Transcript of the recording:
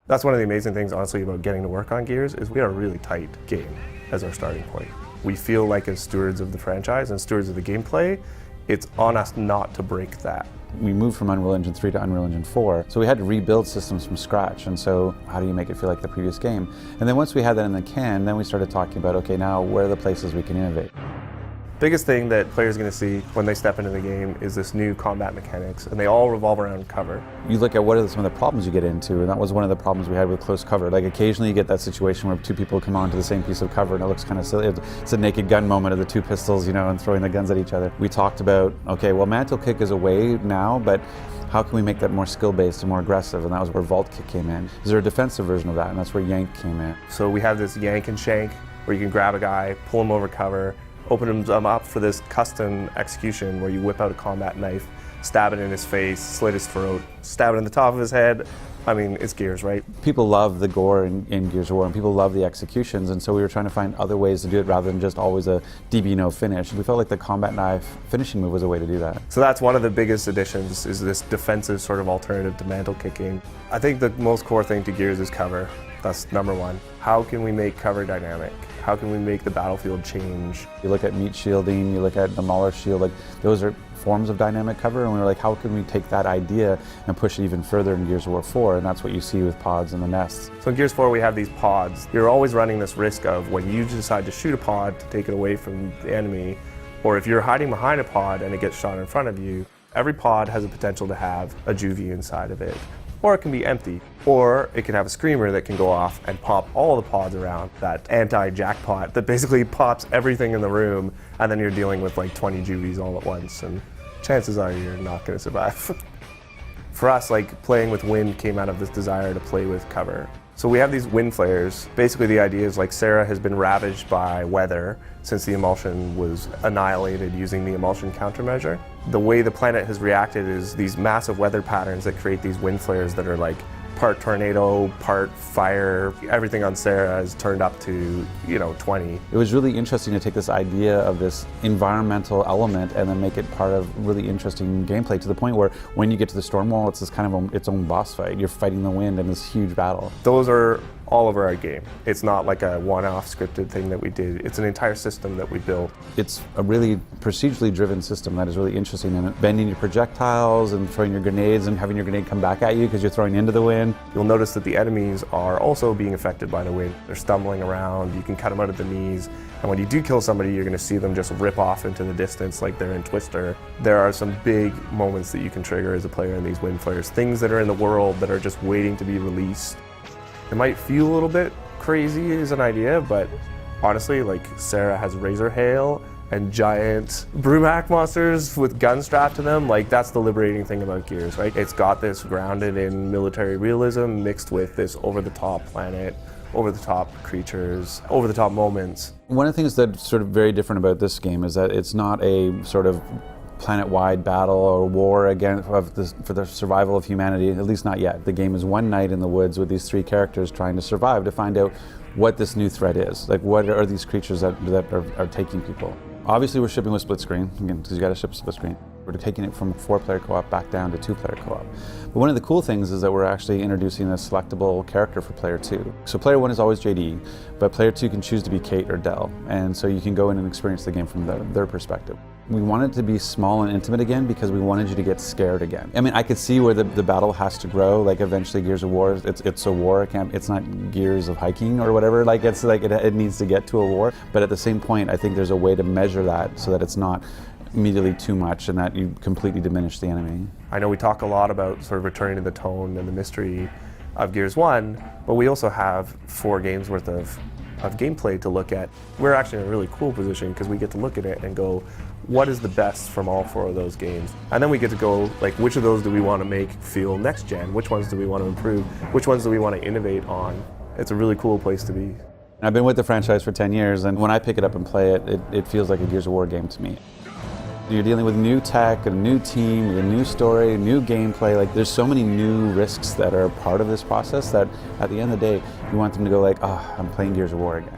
That's one of the amazing things, honestly, about getting to work on Gears is we are a really tight game as our starting point. We feel like as stewards of the franchise and stewards of the gameplay, it's on us not to break that. We moved from Unreal Engine 3 to Unreal Engine 4, so we had to rebuild systems from scratch, and so how do you make it feel like the previous game? And then once we had that in the can, then we started talking about, okay, now where are the places we can innovate? Biggest thing that players are going to see when they step into the game is this new combat mechanics, and they all revolve around cover. You look at what are some of the problems you get into, and that was one of the problems we had with close cover. Like occasionally you get that situation where two people come onto the same piece of cover and it looks kind of silly. It's a naked gun moment of the two pistols, you know, and throwing the guns at each other. We talked about, okay, well, mantle kick is a way now, but how can we make that more skill-based and more aggressive? And that was where vault kick came in. Is there a defensive version of that? And that's where yank came in. So we have this yank and shank where you can grab a guy, pull him over cover, open them up for this custom execution where you whip out a combat knife, stab it in his face, slit his throat, stab it in the top of his head. I mean, it's Gears, right? People love the gore in Gears of War, and people love the executions, and so we were trying to find other ways to do it rather than just always a DB no finish. We felt like the combat knife finishing move was a way to do that. So that's one of the biggest additions, is this defensive sort of alternative to mantle kicking. I think the most core thing to Gears is cover. That's number one. How can we make cover dynamic? How can we make the battlefield change? You look at meat shielding, you look at the Mauler shield, like those are forms of dynamic cover, and we were like, how can we take that idea and push it even further in Gears of War 4? And that's what you see with pods and the nests. So in Gears 4 we have these pods. You're always running this risk of when you decide to shoot a pod to take it away from the enemy, or if you're hiding behind a pod and it gets shot in front of you, every pod has a potential to have a juvie inside of it. Or it can be empty. Or it can have a screamer that can go off and pop all the pods around, that anti-jackpot that basically pops everything in the room, and then you're dealing with like 20 juvies all at once, and chances are you're not going to survive. For us, like, playing with wind came out of this desire to play with cover. So we have these wind flares. Basically the idea is like Sarah has been ravaged by weather since the emulsion was annihilated using the emulsion countermeasure. The way the planet has reacted is these massive weather patterns that create these wind flares that are like part tornado, part fire. Everything on Sarah is turned up to, 20. It was really interesting to take this idea of this environmental element and then make it part of really interesting gameplay, to the point where when you get to the storm wall, it's this kind of its own boss fight. You're fighting the wind in this huge battle. Those are all over our game. It's not like a one-off scripted thing that we did. It's an entire system that we built. It's a really procedurally driven system that is really interesting in it. Bending your projectiles and throwing your grenades and having your grenade come back at you because you're throwing into the wind. You'll notice that the enemies are also being affected by the wind. They're stumbling around, you can cut them out at the knees, and when you do kill somebody, you're gonna see them just rip off into the distance like they're in Twister. There are some big moments that you can trigger as a player in these wind flares, things that are in the world that are just waiting to be released. It might feel a little bit crazy as an idea, but honestly, like, Sarah has razor hail and giant Brumac monsters with guns strapped to them. Like, that's the liberating thing about Gears, right? It's got this grounded in military realism mixed with this over-the-top planet, over-the-top creatures, over-the-top moments. One of the things that's sort of very different about this game is that it's not a sort of planet-wide battle or war for the survival of humanity, at least not yet. The game is one night in the woods with these three characters trying to survive to find out what this new threat is. Like, what are these creatures that are taking people? Obviously we're shipping with split screen, again, because you got to ship split screen. We're taking it from 4-player co-op back down to 2-player co-op. But one of the cool things is that we're actually introducing a selectable character for player 2. So player 1 is always JD, but player 2 can choose to be Kate or Del, and so you can go in and experience the game from their perspective. We wanted it to be small and intimate again because we wanted you to get scared again. I mean, I could see where the battle has to grow. Like, eventually Gears of War, it's a war. It's not Gears of hiking or whatever. Like, it's like it needs to get to a war. But at the same point, I think there's a way to measure that so that it's not immediately too much and that you completely diminish the enemy. I know we talk a lot about sort of returning to the tone and the mystery of Gears 1, but we also have 4 games worth of gameplay to look at. We're actually in a really cool position because we get to look at it and go, what is the best from all 4 of those games? And then we get to go, like, which of those do we want to make feel next gen? Which ones do we want to improve? Which ones do we want to innovate on? It's a really cool place to be. I've been with the franchise for 10 years, and when I pick it up and play it, it feels like a Gears of War game to me. You're dealing with new tech, a new team, with a new story, new gameplay. Like, there's so many new risks that are part of this process that at the end of the day, you want them to go like, oh, I'm playing Gears of War again.